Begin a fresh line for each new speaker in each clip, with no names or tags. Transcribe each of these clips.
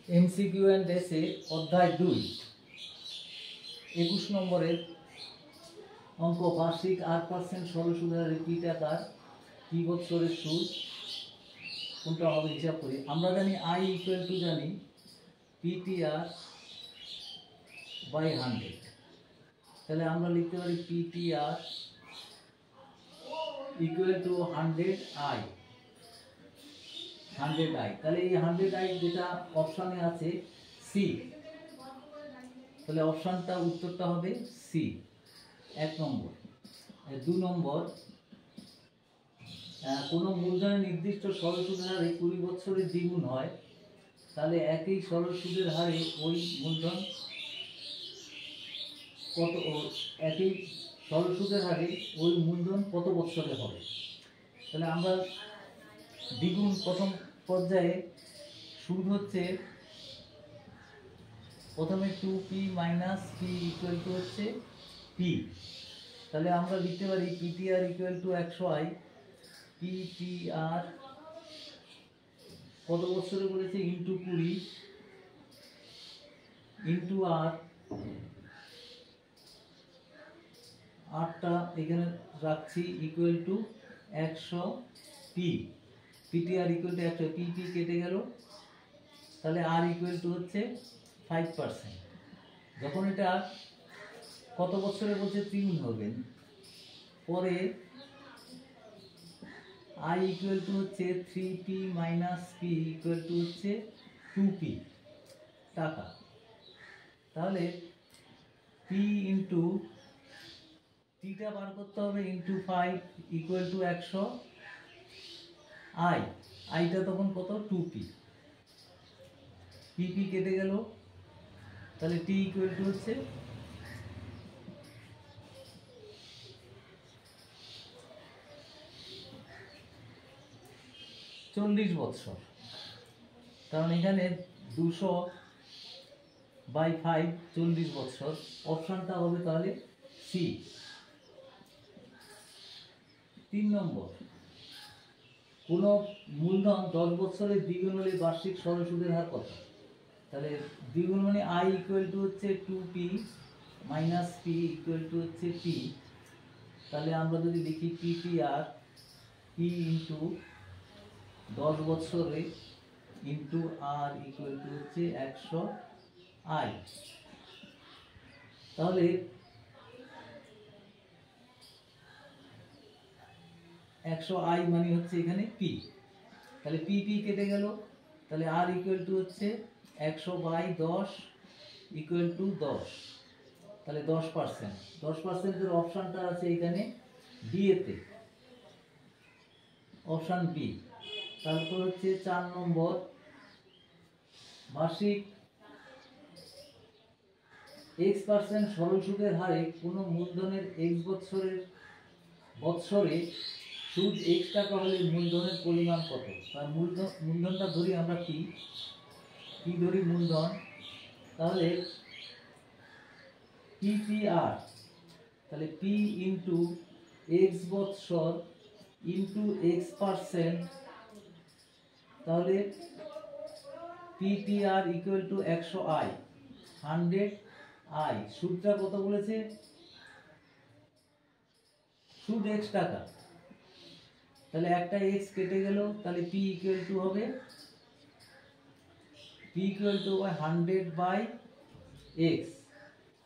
MCQ and এসে অধ্যায় 2 21 নম্বরের অঙ্ক বার্ষিক 8% সরল সুদের রিপিট আকার কি বছরের সুদ কোনটা হবে হিসাব করি। আমরা জানি আই ইকুয়াল টু জানি পিটিআর বাই 100, তাহলে আমরা লিখতে পারি পিটিআর ইকুয়াল টু 100i, তাহলে এই 100i যেটা অপশানে আছে সি, তাহলে অপশানটা উত্তরটা হবে সি 1 নম্বর। 2 নম্বর, কোনো মূলধনের নির্দিষ্ট সরল সুদের হারে 20 বছরের দ্বিগুণ হয়, তাহলে একই সরল সুদের হারে ওই মূলধন কত, একই সরল সুদের হারে ওই মূলধন কত বছরে হবে। তাহলে আমরা দ্বিগুণ প্রথম পর্যায়ে সুদ হচ্ছে প্রথমে 2p minus P equal to হচ্ছে পি, তাহলে আমরা লিখতে পারি PTR equal to 100i, PTR কত বছরে বলেছে ইন্টু 20 ইন্টু আটটা এখানে রাখছি equal to 100p, PTR equal to 100, P কেটে গেল, তাহলে আর ইকুয়াল টু হচ্ছে 5%। যখন এটা কত বছরে বলছে দ্বিগুণ হবে, পরে আই ইকুয়াল টু হচ্ছে 3p minus P equal to হচ্ছে 2p টাকা, তাহলে পি ইন্টু টিটা বার করতে হবে ইন্টু 5 ইকুয়াল টু 100 আইটা তখন কত 2p, পিপি কেটে গেল, তাহলে টি ইকুয়াল টু হচ্ছে 40 বছর, কারণ এখানে 200/5 40 বছর, অপশনটা হবে তাহলে সি। 3 নম্বর, কোন মূলধন 10 বছরের দ্বিগুণ হলে বার্ষিক সরল সুদের হার কত। তাহলে দ্বিগুণ মানে আই ইকুয়াল টু হচ্ছে 2p minus P equal to হচ্ছে পি, তাহলে আমরা যদি লিখি পিটিআর পি ইন্টু 10 বছরে ইন্টু আর ইকুয়াল টু হচ্ছে 100i, তাহলে 100i মানে হচ্ছে এখানে পি, তাহলে পি কেটে গেল, তাহলে আর ইকুয়াল টু হচ্ছে 100/10 ইকুয়াল টু 10, তাহলে 10%, 10%-এর অপশানটা আছে এখানে বি এতে, অপশান বি। তারপর হচ্ছে 4 নম্বর, বার্ষিক x% সরল সুদের হারে কোনো মূলধনের x বছরে সুদ x টাকা হলে মূলধনের পরিমাণ কত। তার মূলধনটা ধরি আমরা কি ধরি মূলধন, তাহলে পিটিআর, তাহলে পি ইন্টু x বছর ইন্টু x%, তাহলে PTR equal to 100i, 100i, সুদটা কত বলেছে, সুদ x টাকা, তাহলে একটা x কেটে গেল, তাহলে p ইকুয়াল টু হবে p ইকুয়াল টু 100/x,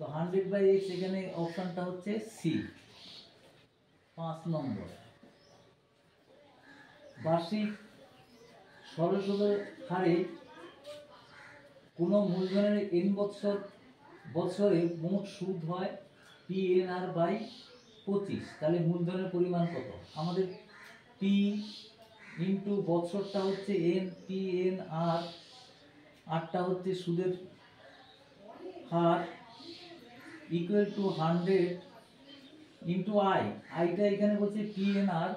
তো 100/x এখানে অপশনটা হচ্ছে সি। 5 নম্বর, বার্ষিক সরল সুদের হারে কোন মূলধনের n বছরে মোট সুদ হয় PNR/25, তাহলে মূলধনের পরিমাণ কত। আমাদের পি ইন্টু বছরটা হচ্ছে এন, PNR, আটটা হচ্ছে সুদের হার ইকুয়াল টু 100 ইন্টু আইটা এখানে বলছে PNR,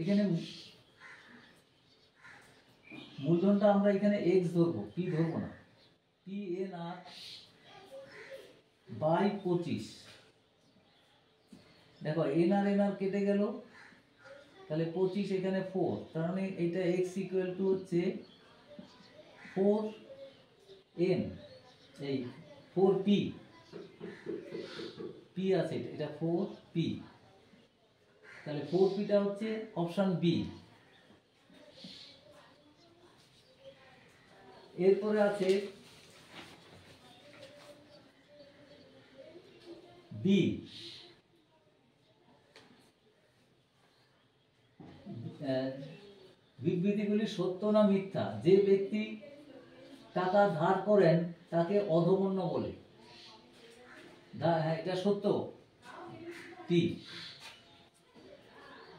এখানে মূলধনটা আমরা এখানে x ধরবো, p ধরবো না, PNR/25, দেখো এনআর কেটে গেল, তাহলে 25 এখানে 4, তার মানে এটা x ইকুয়াল টু হচ্ছে 4n, এই 4p, p আছে এটা 4p, তাহলে 4p টা হচ্ছে অপশন বি। এরপরে আছে বি, বিবৃতিগুলি সত্য না মিথ্যা। যে ব্যক্তি টাকা ধার করেন তাকে অধমন্য বলে। হ্যাঁ, এটা সত্য, টি।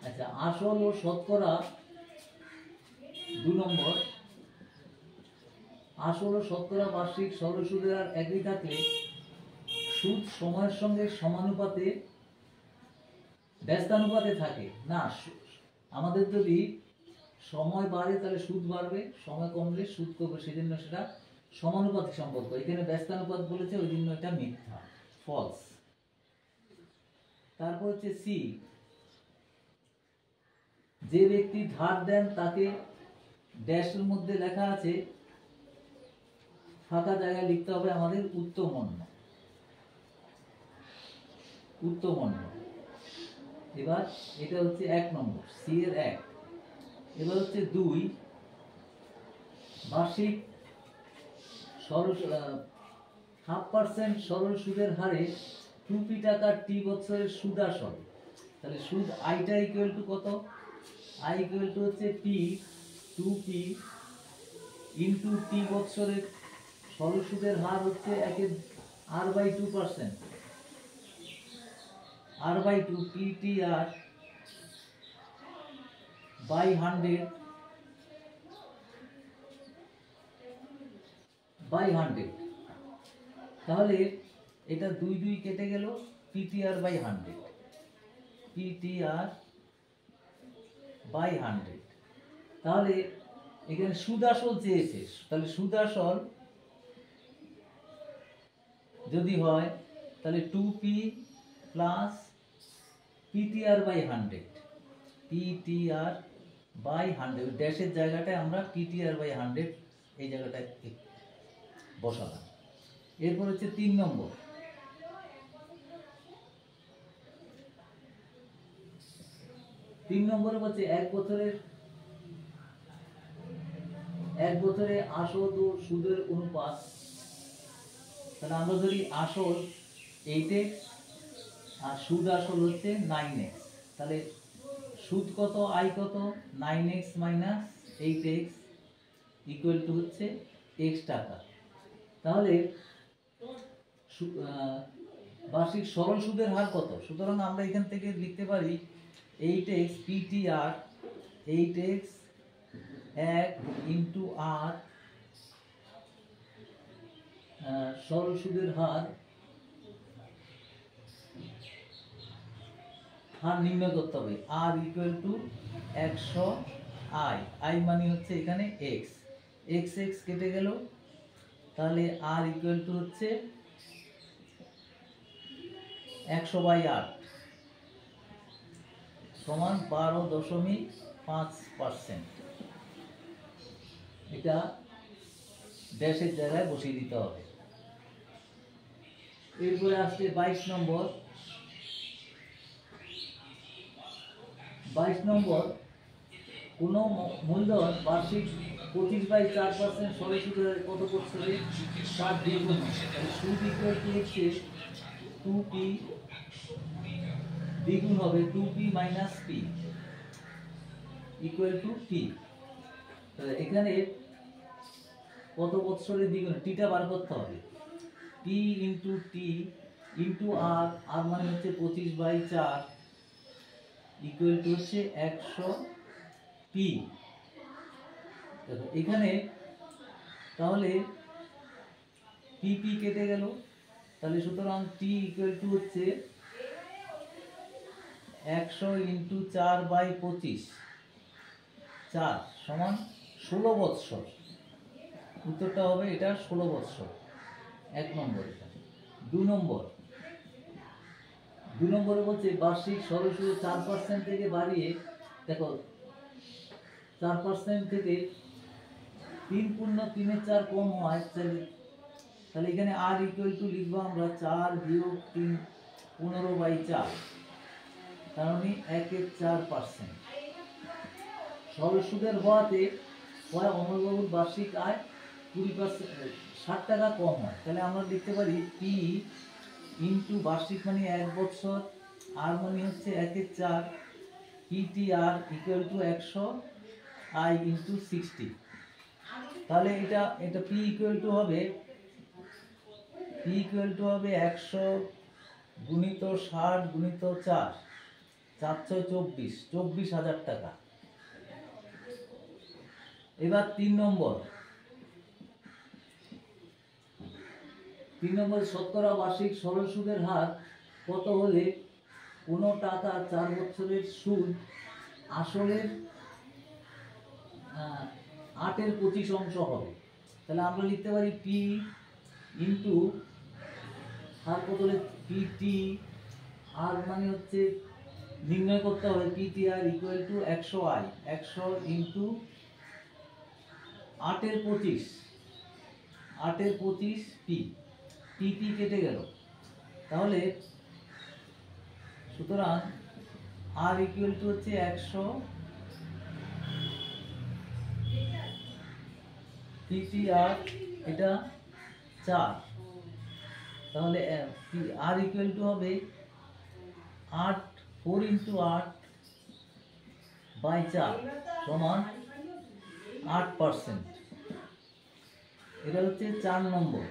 আচ্ছা, আসল ও শতকরা 2 নম্বর, আসল ও শতকরা বার্ষিক সরল সুদের হার একই থাকলে সুদ সময়ের সঙ্গে সমানুপাতে ব্যস্তানুপাতে থাকে না। আমাদের যদি সময় বাড়ে তাহলে সুদ বাড়বে, সময় কমলে সুদ কমবে, সেই জন্য সেটা সমানুপাতিক সম্পর্ক। এখানে ব্যস্তানুপাত বলেছে, ওই জন্য এটা মিথ্যা, ফলস। তারপর হচ্ছে সি, যে ব্যক্তি ধার দেন তাকে ড্যাশের মধ্যে লেখা আছে, ফাঁকা জায়গায় লিখতে হবে আমাদের উত্তমন্য, উত্তমন্য। এবার এটা হচ্ছে 1 নম্বর, সি এর 1। এবার হচ্ছে 2, বার্ষিক সরল 0.5% সরল সুদের হারে 2p টাকার টি বছরের সুদ আসল। তাহলে সুদ আইটা ইকুয়াল টু কত? আই ইকুয়াল টু হচ্ছে পি, 2p ইন্টু টি বছরের সরল সুদের হার হচ্ছে r/2%, r/2 PTR by 100 by 100। তাহলে এটা 2 কেটে গেল, PTR by 100, PTR by 100। তাহলে এখানে সুদ আসল চেয়েছে, তাহলে সুদ আসল যদি হয় তাহলে 2p plus PTR by 100, PTR by 100, ড্যাশের জায়গাটায় আমরা PTR by 100 এই জায়গাটায় বসালাম। এরপর হচ্ছে 3 নম্বর, 3 নম্বরে বলছে 1 বছরে আসল ও সুদের অনুপাত। তাহলে আমরা ধরি আসল 8x আর সুদ আসল হচ্ছে 9x, তাহলে সুদ কত, আই কত, 9x minus 8x equal to হচ্ছে x টাকা। তাহলে বার্ষিক সরল সুদের হার কত? সুতরাং আমরা এখান থেকে লিখতে পারি 8x PTR, 8x 1 ইন্টু আর, সরল সুদের হার নির্ণয় করতে হবে। আর ইকুয়াল টু 100 আই, আই মানে হচ্ছে এখানে এক্স, এক্স এক্স কেটে গেল, তাহলে আর ইকুয়াল টু হচ্ছে 100/8 সমান 12.5%। এটা ড্যাশের জায়গায় বসিয়ে দিতে হবে। এরপরে আসছে 22 নম্বর, 22 নম্বর, কোন মূলধন বার্ষিক 25/4% সরল সুদের কত বছরে তার দ্বিগুণ। সুদ ইকুয়াল টু হচ্ছে 2p, দ্বিগুণ হবে 2p minus p equal to p। এখানে কত বছরের দ্বিগুণ, টিটা বার করতে হবে। p ইন্টু টি ইন্টু আর, আর মানে হচ্ছে 25/4 ইকুয়াল টু হচ্ছে 100p। দেখো এখানে তাহলে p কেটে গেল, তাহলে সুতরাং t ইকুয়াল টু হচ্ছে 100 ইন্টু 4/25, 4 সমান 16 বৎসর। উত্তরটা হবে এটা 16 বৎসর, 1 নম্বর। এটা 2 নম্বর, 2 নম্বরে বলছে বার্ষিক সরল সুদ 4% থেকে বাড়িয়ে দেখো 4% থেকে 3 পূর্ণ 3/4 কম হয়, তাহলে এখানে আর ইকুয়াল টু লিখবো আমরা 4 বিয়োগ 3 15/4, তার মানে 1/4%। সরল সুদের হওয়াতে পরে অমলবাবুর বার্ষিক আয় 20% 60 টাকা কম হয়। তাহলে আমরা লিখতে পারি পি ইন্টু বার্ষিক মানে 1 বছর, আর মানে হচ্ছে 1/4, PTR equal to 100 I into 60। তাহলে এটা পি ইকুয়াল টু হবে 100 গুণিত 60 গুণিত 4, 24,000 টাকা। এবার 3 নম্বর শতকরা বার্ষিক সরল সুদের হার কত হলে কোনো টাকা 4 বছরের সুদ আসলের 8/25 হবে। তাহলে আমরা লিখতে পারি পি ইন্টু হার কত হলে পিটি আর মানে হচ্ছে নির্ণয় করতে হবে PTR equal to 100 I, 100 into 8/25 P, P কেটে গেল। তাহলে সুতরাং আর ইকুয়াল টু হচ্ছে 100 পিটিআর, এটা 4, তাহলে আর ইকুয়াল টু হবে 4 ইন্টু 8/4 সমান 8%। এটা হচ্ছে 4 নম্বর।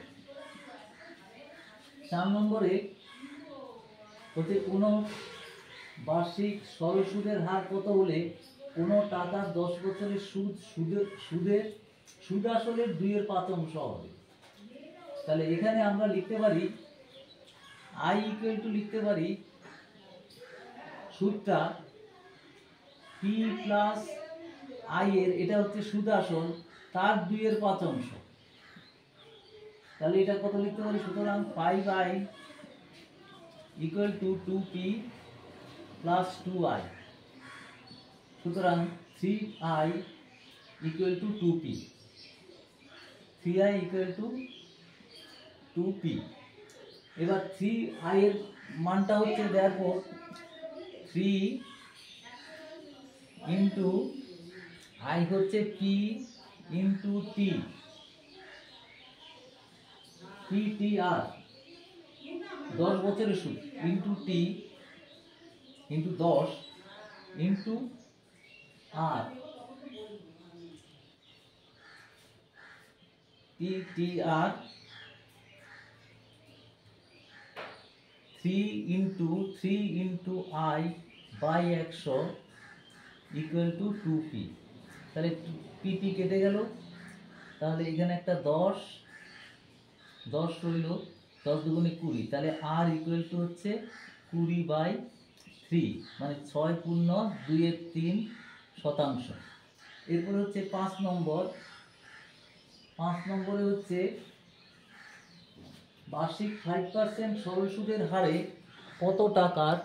4 নম্বরে হচ্ছে কোনো বার্ষিক সরল সুদের হার কত হলে কোনো টাকার 10 বছরের সুদ আসলে 2/5 হবে। তাহলে এখানে আমরা লিখতে পারি আই ইকুয়াল টু লিখতে পারি সুদটা পি প্লাস আই এর, এটা হচ্ছে সুদ আসল, তার 2/5। তাহলে এটা কত লিখতে পারি, সুতরাং 5i equal to 2p plus 2i, সুতরাং 3i equal to 2p, 3i equal to 2p। এবার 3i এর মানটা হচ্ছে therefore 3 ইন্টু i হচ্ছে p ইন্টু t, পিটিআর 10 বছরের সুদ into T into 10 into R, PTR 3 into I by 100 equal to 2p। তাহলে PT কেটে গেল, তাহলে এখানে একটা 10 রইল, 10 দুগুণে 20, তাহলে আর ইকুয়াল টু হচ্ছে 20/3, মানে 6 পূর্ণ 2/3%। এরপরে হচ্ছে 5 নম্বর। 5 নম্বরে হচ্ছে বার্ষিক 5% সরল সুদের হারে কত টাকার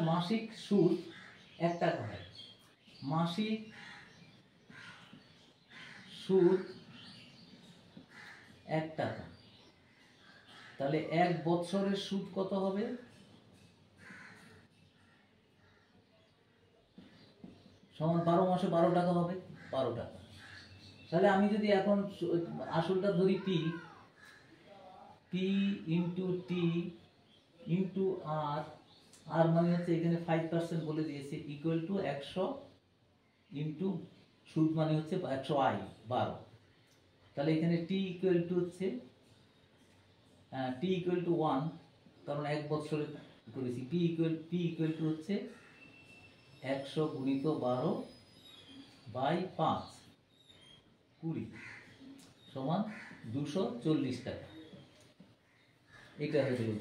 মাসিক সুদ 1 টাকা হয়। মাসিক সুদ 1 টাকা, তাহলে 1 বছরের সুদ কত হবে, সমান 12 মাসে 12 টাকা হবে, 12 টাকা। তাহলে আমি যদি এখন আসলটা ধরি পি ইন্টু টি ইন্টু আর মানে হচ্ছে এখানে 5% বলে দিয়েছে ইকুয়াল টু 100 ইন্টু সুদ মানে হচ্ছে 100 আই 12। তাহলে এখানে টি ইকুয়াল টু হচ্ছে 1, কারণ 1 বছরে করেছি। পি ইকুয়াল টু হচ্ছে 100 গুণিত 12/5 20 সমান 240 টাকা। এটা হয়ে গেল।